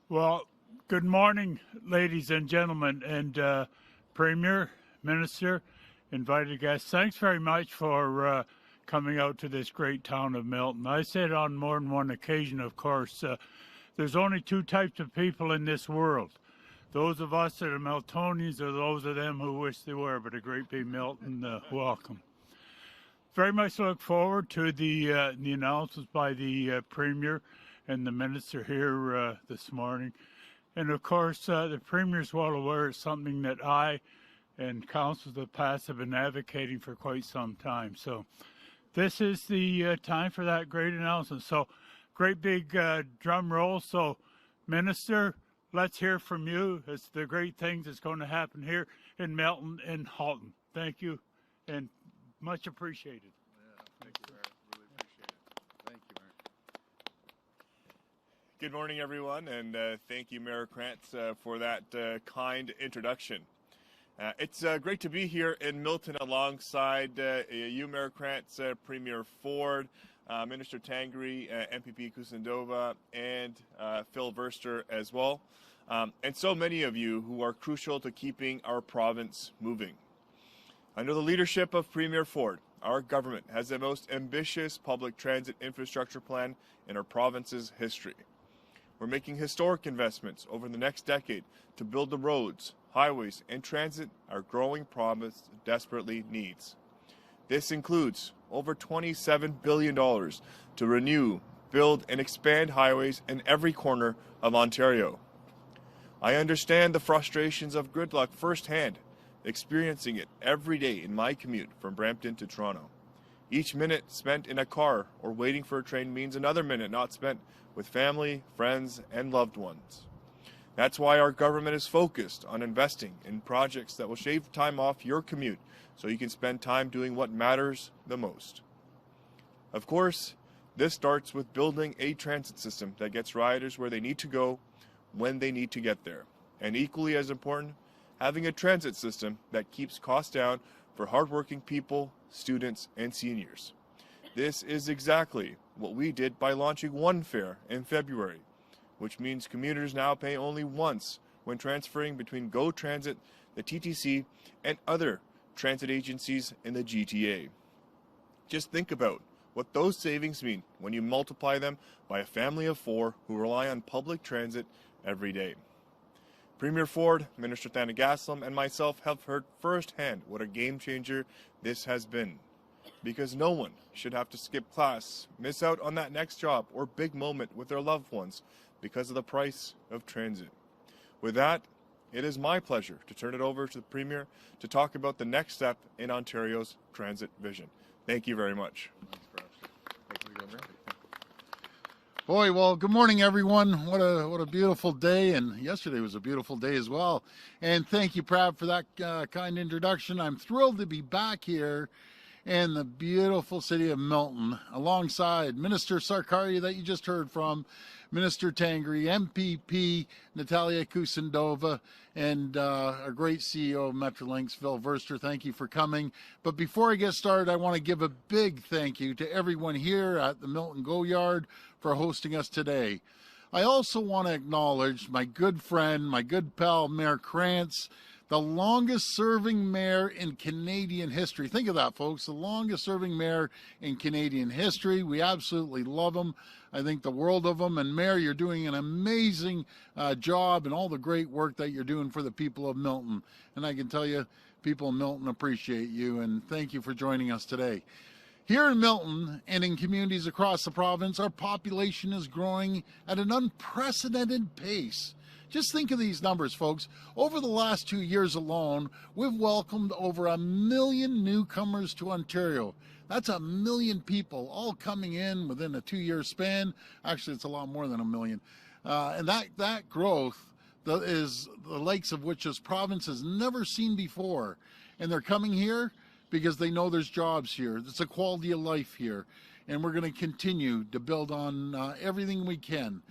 Well, good morning, ladies and gentlemen, and Premier, Minister, invited guests. Thanks very much for coming out to this great town of Milton. I said on more than one occasion, of course, there's only two types of people in this world. Those of us that are Miltonians or those of them who wish they were, but a great big Milton welcome. Very much look forward to the announcements by the Premier and the Minister here this morning. And of course, the Premier is well aware it's something that I and councils of the past have been advocating for quite some time. So this is the time for that great announcement. So great big drum roll. So Minister, let's hear from you. It's the great things that's going to happen here in Milton and Halton. Thank you and much appreciated. Yeah, thank you, Mayor. Really appreciate it. Thank you, Mayor. Good morning, everyone, and thank you, Mayor Krantz, for that kind introduction. It's great to be here in Milton alongside you, Mayor Krantz, Premier Ford, Minister Tangri, MPP Kusindova, and Phil Verster as well, and so many of you who are crucial to keeping our province moving. Under the leadership of Premier Ford, our government has the most ambitious public transit infrastructure plan in our province's history. We're making historic investments over the next decade to build the roads, highways, and transit our growing province desperately needs. This includes over $27 billion to renew, build, and expand highways in every corner of Ontario. I understand the frustrations of gridlock firsthand, experiencing it every day in my commute from Brampton to Toronto. Each minute spent in a car or waiting for a train means another minute not spent with family, friends, and loved ones. That's why our government is focused on investing in projects that will shave time off your commute so you can spend time doing what matters the most. Of course, this starts with building a transit system that gets riders where they need to go when they need to get there. And equally as important, having a transit system that keeps costs down for hardworking people, students, and seniors. This is exactly what we did by launching one fare in February, which means commuters now pay only once when transferring between GO Transit, the TTC, and other transit agencies in the GTA. Just think about what those savings mean when you multiply them by a family of 4 who rely on public transit every day. Premier Ford, Minister Thanagaslam, and myself have heard firsthand what a game changer this has been. Because no one should have to skip class, miss out on that next job or big moment with their loved ones because of the price of transit. With that, it is my pleasure to turn it over to the Premier to talk about the next step in Ontario's transit vision. Thank you very much. Boy, well, good morning, everyone. What a beautiful day, and yesterday was a beautiful day as well. And thank you, Prab, for that kind introduction. I'm thrilled to be back here in the beautiful city of Milton, alongside Minister Sarkaria that you just heard from, Minister Tangri, MPP Natalia Kusindova, and our great CEO of Metrolinx, Phil Verster. Thank you for coming. But before I get started, I want to give a big thank you to everyone here at the Milton Go Yard for hosting us today. I also want to acknowledge my good friend, my good pal, Mayor Krantz, the longest serving mayor in Canadian history. Think of that, folks, the longest serving mayor in Canadian history. We absolutely love him. I think the world of him. And Mayor, you're doing an amazing job and all the great work that you're doing for the people of Milton. And I can tell you, people of Milton appreciate you, and thank you for joining us today. Here in Milton and in communities across the province, our population is growing at an unprecedented pace. Just think of these numbers, folks. Over the last 2 years alone, we've welcomed over 1 million newcomers to Ontario. That's 1 million people all coming in within a 2-year span. Actually, it's a lot more than 1 million. And that growth is the likes of which this province has never seen before. And they're coming here because they know there's jobs here. It's a quality of life here. And we're going to continue to build on everything we can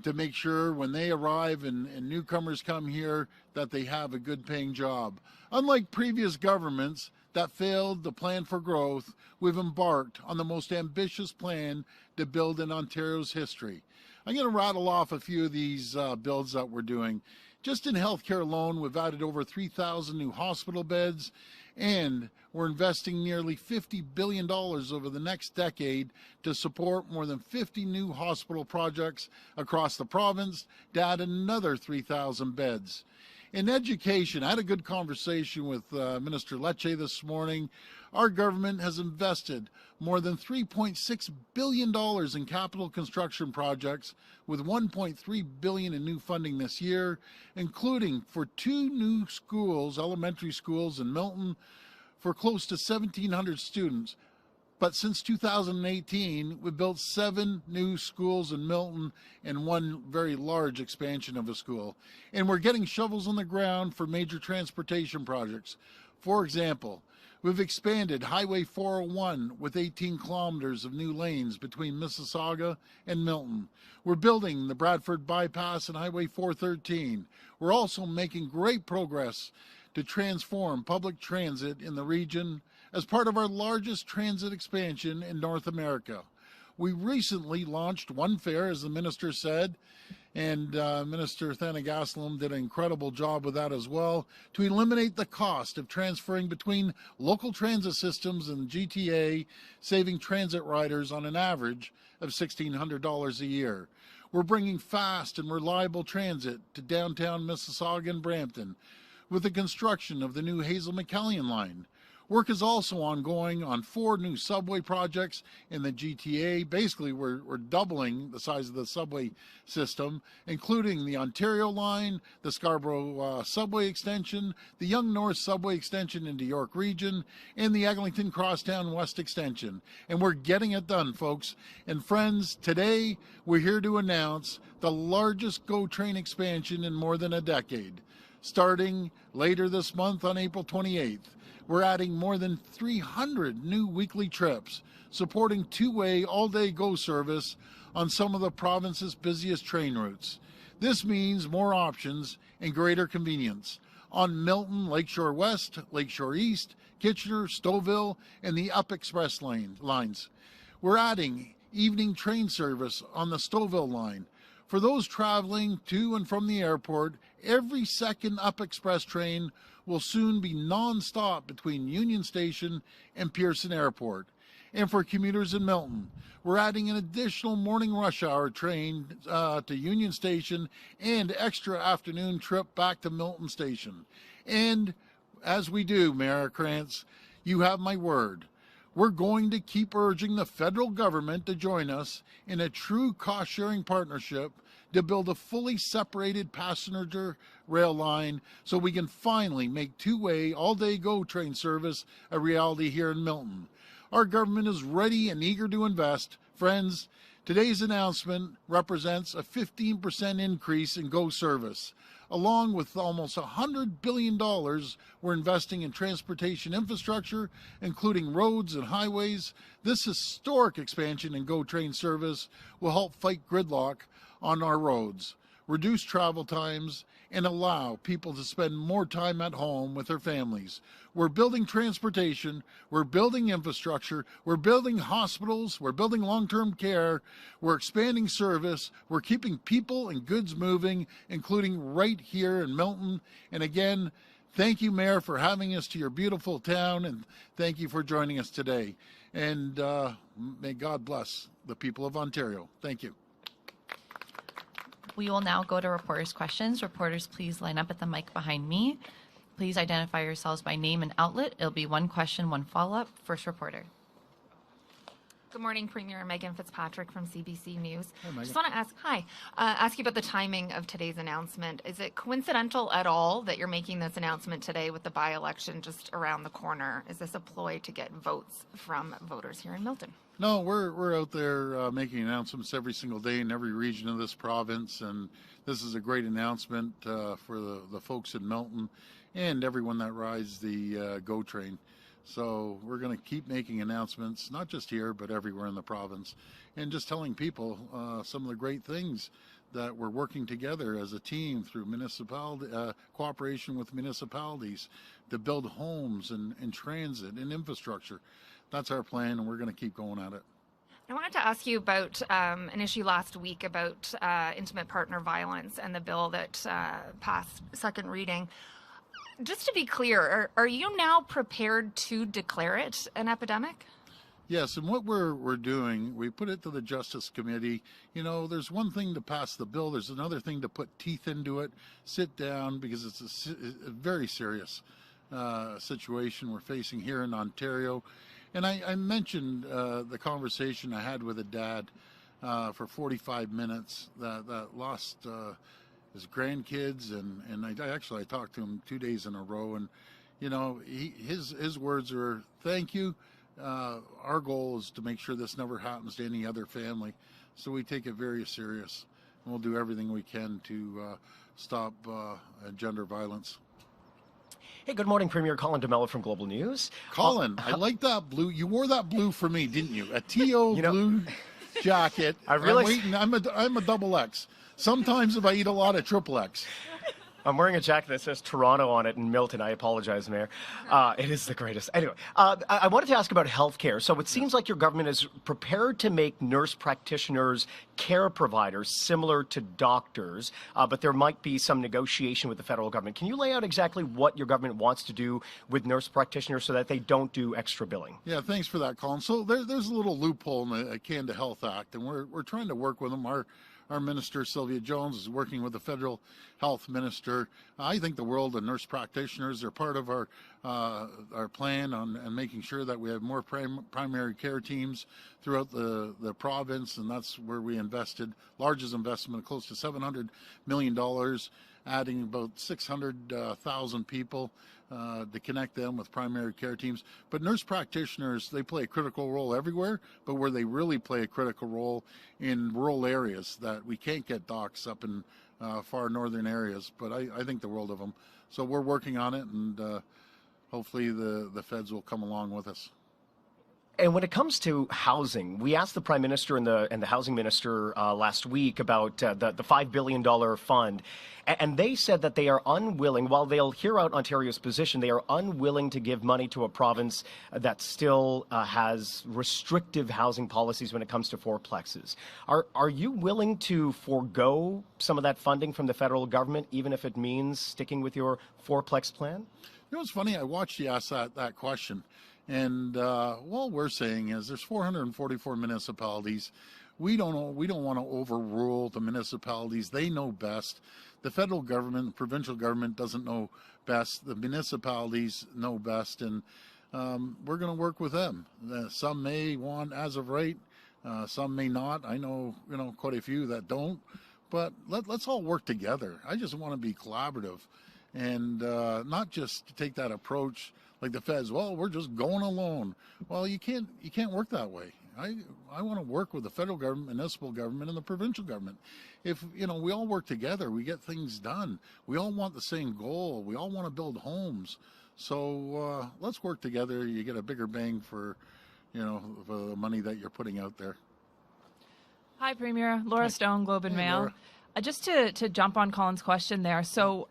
to make sure when they arrive and newcomers come here that they have a good paying job. Unlike previous governments that failed to plan for growth, we've embarked on the most ambitious plan to build in Ontario's history. I'm going to rattle off a few of these builds that we're doing. Just in healthcare alone, we've added over 3,000 new hospital beds, and we're investing nearly $50 billion over the next decade to support more than 50 new hospital projects across the province to add another 3,000 beds. In education, I had a good conversation with Minister Lecce this morning. Our government has invested more than $3.6 billion in capital construction projects, with $1.3 billion in new funding this year, including for 2 new schools, elementary schools in Milton, for close to 1,700 students. But since 2018, we've built 7 new schools in Milton and 1 very large expansion of a school. And we're getting shovels on the ground for major transportation projects. For example, we've expanded Highway 401 with 18 kilometers of new lanes between Mississauga and Milton. We're building the Bradford Bypass and Highway 413. We're also making great progress to transform public transit in the region as part of our largest transit expansion in North America. We recently launched One Fare, as the minister said, and Minister Thanigasalam did an incredible job with that as well, to eliminate the cost of transferring between local transit systems and GTA, saving transit riders on an average of $1,600 a year. We're bringing fast and reliable transit to downtown Mississauga and Brampton with the construction of the new Hazel McCallion line. Work is also ongoing on 4 new subway projects in the GTA. Basically, we're doubling the size of the subway system, including the Ontario line, the Scarborough subway extension, the Yonge North subway extension into York Region, and the Eglinton Crosstown West extension. And we're getting it done, folks. And friends, today we're here to announce the largest GO train expansion in more than a decade. Starting later this month on April 28th, we're adding more than 300 new weekly trips, supporting 2-way all-day GO service on some of the province's busiest train routes. This means more options and greater convenience on Milton, Lakeshore West, Lakeshore East, Kitchener, Stouffville, and the Up Express lines. We're adding evening train service on the Stouffville line. For those traveling to and from the airport, every second Up Express train will soon be non-stop between Union Station and Pearson Airport. And for commuters in Milton, we're adding an additional morning rush hour train to Union Station and extra afternoon trip back to Milton Station. And as we do, Mayor Krantz, you have my word. We're going to keep urging the federal government to join us in a true cost-sharing partnership to build a fully separated passenger rail line so we can finally make 2-way all-day GO train service a reality here in Milton. Our government is ready and eager to invest. Friends, today's announcement represents a 15% increase in GO service. Along with almost $100 billion, we're investing in transportation infrastructure, including roads and highways. This historic expansion in GO train service will help fight gridlock on our roads, reduce travel times, and allow people to spend more time at home with their families. We're building transportation, we're building infrastructure, we're building hospitals, we're building long-term care, we're expanding service, we're keeping people and goods moving, including right here in Milton. And again, thank you, Mayor, for having us to your beautiful town, and thank you for joining us today. And may God bless the people of Ontario. Thank you. We will now go to reporters' questions. Reporters, please line up at the mic behind me. Please identify yourselves by name and outlet. It'll be 1 question, 1 follow-up. First reporter. Good morning, Premier. Megan Fitzpatrick from CBC News. Hi, Megan. Just want to ask you about the timing of today's announcement. Is it coincidental at all that you're making this announcement today with the by-election just around the corner? Is this a ploy to get votes from voters here in Milton? No, we're out there making announcements every single day in every region of this province, and this is a great announcement for the folks in Milton and everyone that rides the GO train. So we're going to keep making announcements, not just here, but everywhere in the province, and just telling people some of the great things that we're working together as a team through municipality cooperation with municipalities to build homes and transit and infrastructure. That's our plan, and we're going to keep going at it. I wanted to ask you about an issue last week about intimate partner violence and the bill that passed second reading. Just to be clear, are you now prepared to declare it an epidemic? Yes, and what we're doing, we put it to the Justice Committee. You know, there's one thing to pass the bill, there's another thing to put teeth into it, sit down, because it's a very serious situation we're facing here in Ontario. And I mentioned the conversation I had with a dad for 45 minutes that lost his grandkids, and I talked to him 2 days in a row, and you know, his words are, "Thank you. Our goal is to make sure this never happens to any other family." So we take it very serious, and we'll do everything we can to stop gender violence. Hey, good morning, Premier Colin DeMello from Global News. Colin, I like that blue. You wore that blue for me, didn't you? A TO blue jacket. I realize I'm a double X. Sometimes if I eat a lot of triple X. I'm wearing a jacket that says Toronto on it in Milton. I apologize, Mayor. It is the greatest. Anyway, I wanted to ask about healthcare. So it seems like your government is prepared to make nurse practitioners care providers similar to doctors, but there might be some negotiation with the federal government. Can you lay out exactly what your government wants to do with nurse practitioners so that they don't do extra billing? Yeah, thanks for that, Colin. So there's a little loophole in the Canada Health Act, and we're trying to work with them. Our minister, Sylvia Jones, is working with the federal health minister. I think the world of nurse practitioners are part of our plan on making sure that we have more primary care teams throughout the province, and that's where we invested, largest investment, close to $700 million, adding about 600,000 people to connect them with primary care teams. But nurse practitioners, they play a critical role everywhere, but where they really play a critical role in rural areas that we can't get docs up in far northern areas. But I think the world of them. So we're working on it, and hopefully the feds will come along with us. And when it comes to housing, we asked the Prime Minister and the Housing Minister last week about the $5 billion fund, and they said that they are unwilling, while they'll hear out Ontario's position, they are unwilling to give money to a province that still has restrictive housing policies when it comes to fourplexes. Are you willing to forego some of that funding from the federal government, even if it means sticking with your fourplex plan? You know, it's funny, I watched you ask that question. And all we're saying is there's 444 municipalities. We don't want to overrule the municipalities. They know best. The federal government, the provincial government doesn't know best. The municipalities know best, and we're going to work with them. Some may want as of right, some may not. I know quite a few that don't. But let's all work together. I just want to be collaborative, and not just take that approach like the feds. Well, we're just going alone. Well, you can't work that way. I want to work with the federal government, municipal government, and the provincial government. If we all work together, we get things done. We all want the same goal. We all want to build homes. So let's work together. You get a bigger bang for the money that you're putting out there. Hi, Premier. Laura Stone, Globe and Mail. Laura. Just to jump on Colin's question there. So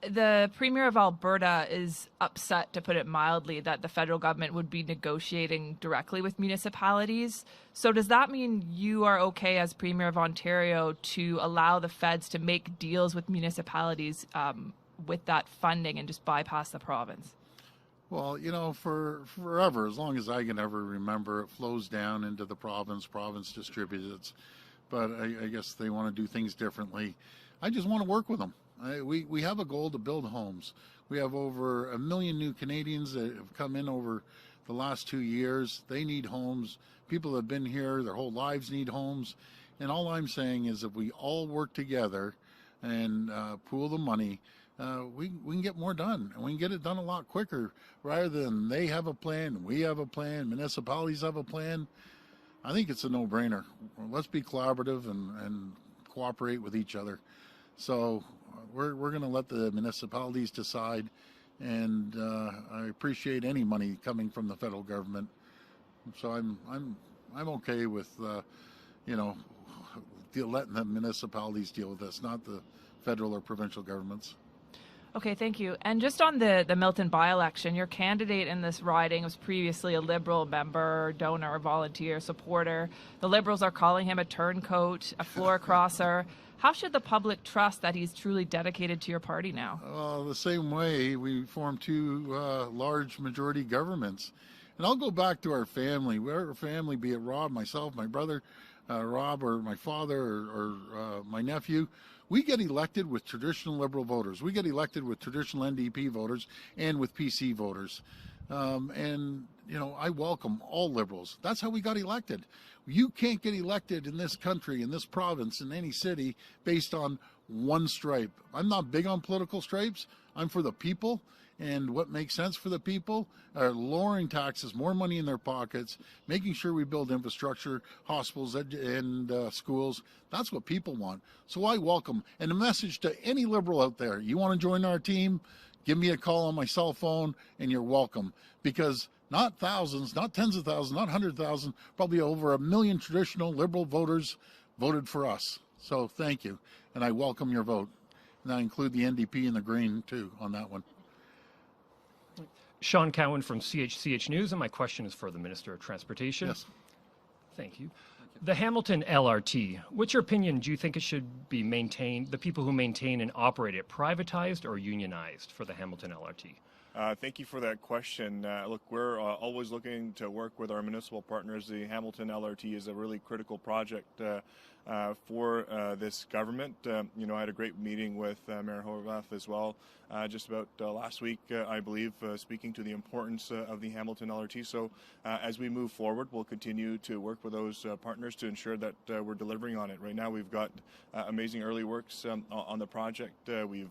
the Premier of Alberta is upset, to put it mildly, that the federal government would be negotiating directly with municipalities. So does that mean you are okay as Premier of Ontario to allow the feds to make deals with municipalities with that funding and just bypass the province? Well, for forever, as long as I can ever remember, it flows down into the province distributes it. But I guess they want to do things differently. I just want to work with them. We have a goal to build homes. We have over 1 million new Canadians that have come in over the last 2 years. They need homes. People that have been here their whole lives need homes. And all I'm saying is if we all work together and pool the money, we can get more done. And we can get it done a lot quicker rather than they have a plan, we have a plan, municipalities have a plan. I think it's a no-brainer. Let's be collaborative and cooperate with each other. So we're going to let the municipalities decide, and I appreciate any money coming from the federal government. So I'm okay with letting the municipalities deal with this, not the federal or provincial governments. Okay, thank you. And just on the Milton by-election, your candidate in this riding was previously a Liberal member, donor, volunteer, supporter. The Liberals are calling him a turncoat, a floor crosser. How should the public trust that he's truly dedicated to your party now? Well, the same way we formed two large majority governments. And I'll go back to our family, be it Rob, myself, my brother, Rob, or my father, or my nephew. We get elected with traditional Liberal voters. We get elected with traditional NDP voters and with PC voters. And, you know, I welcome all Liberals. That's how we got elected. You can't get elected in this country, in this province, in any city based on one stripe. I'm not big on political stripes. I'm for the people. And what makes sense for the people are lowering taxes, more money in their pockets, making sure we build infrastructure, hospitals, and schools. That's what people want. So I welcome. And a message to any Liberal out there, you want to join our team, give me a call on my cell phone, and you're welcome. Because not thousands, not tens of thousands, not 100,000, probably over 1 million traditional Liberal voters voted for us. So thank you. And I welcome your vote. And I include the NDP and the Green, too, on that one. Sean Cowan from CHCH News, and my question is for the Minister of Transportation. Yes. Thank you. The Hamilton LRT, what's your opinion? Do you think it should be maintained, the people who maintain and operate it, privatized or unionized for the Hamilton LRT? Thank you for that question. Look, we're always looking to work with our municipal partners. The Hamilton LRT is a really critical project for this government. You know, I had a great meeting with Mayor Horvath as well just about last week, I believe, speaking to the importance of the Hamilton LRT. So as we move forward, we'll continue to work with those partners to ensure that we're delivering on it. Right now, we've got amazing early works on the project. We've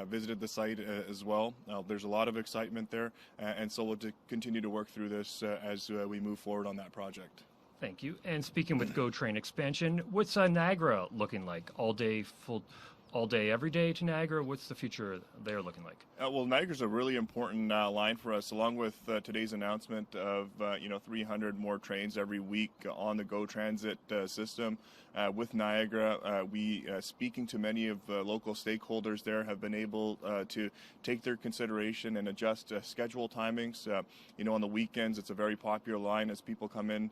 visited the site as well. There's a lot of excitement there, and so we'll continue to work through this as we move forward on that project. Thank you. And speaking with GO Train expansion, what's Niagara looking like? All day, every day to Niagara? What's the future there looking like? Well, Niagara's a really important line for us, along with today's announcement of 300 more trains every week on the GO Transit system. With Niagara, we, speaking to many of the local stakeholders there, have been able to take their consideration and adjust schedule timings. On the weekends, it's a very popular line as people come in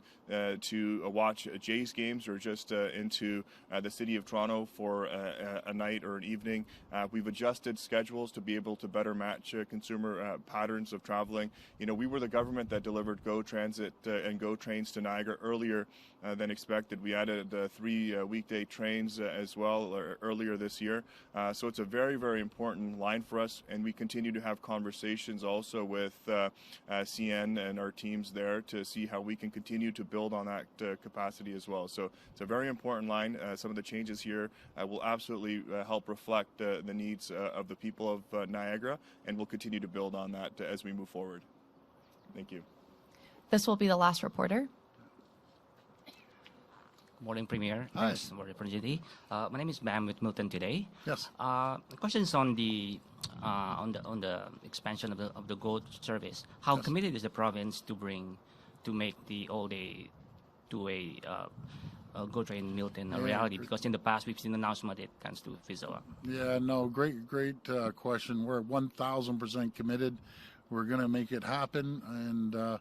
to watch Jays games or just into the city of Toronto for a night or an evening. We've adjusted schedules to be able to better match consumer patterns of traveling. We were the government that delivered GO Transit and GO trains to Niagara earlier than expected. We added 3 weekday trains as well earlier this year. So it's a very, very important line for us, and we continue to have conversations also with CN and our teams there to see how we can continue to build on that capacity as well. So it's a very important line. Some of the changes here will absolutely help reflect the needs of the people of Niagara, and we'll continue to build on that as we move forward. Thank you. This will be the last reporter. Morning, Premier. Hi. Thanks for the opportunity. My name is Bam with Milton today. Yes. The question is on the expansion of the GO service. How Yes. committed is the province to make the all-day two-way GO train in Milton a reality? Because in the past we've seen an announcement it tends to fizzle out. Yeah, no, great question. We're 1,000% committed. We're going to make it happen. And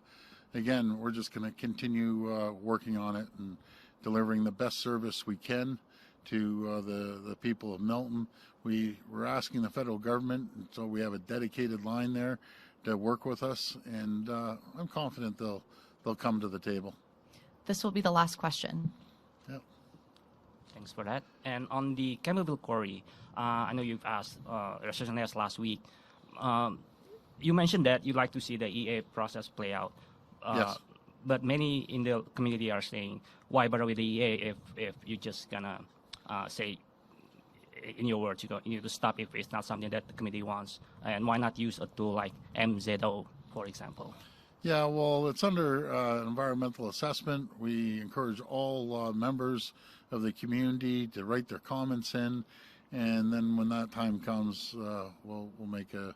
again, we're just going to continue working on it and delivering the best service we can to the people of Milton. We're asking the federal government, and so we have a dedicated line there to work with us, and I'm confident they'll come to the table. This will be the last question. Yeah. Thanks for that. And on the Campbellville Quarry, I know you've asked, last week. You mentioned that you'd like to see the EA process play out. Yes. But many in the community are saying, why bother with the EA if you're just gonna say, in your words, you need to stop if it's not something that the committee wants, and why not use a tool like MZO, for example? Yeah, well, it's under environmental assessment. We encourage all members of the community to write their comments in, and then when that time comes, we'll make a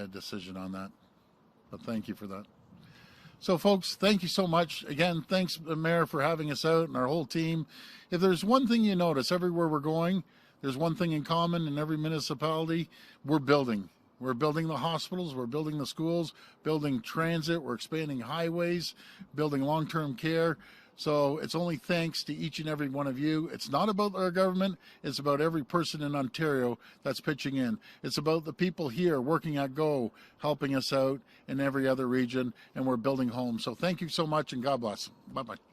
decision on that. But thank you for that. So, folks, thank you so much. Again, thanks, Mayor, for having us out and our whole team. If there's one thing you notice everywhere we're going, there's one thing in common in every municipality: we're building. We're building the hospitals, we're building the schools, building transit, we're expanding highways, building long-term care. So it's only thanks to each and every one of you. It's not about our government, it's about every person in Ontario that's pitching in. It's about the people here working at GO, helping us out in every other region, and we're building homes. So thank you so much, and God bless. Bye-bye.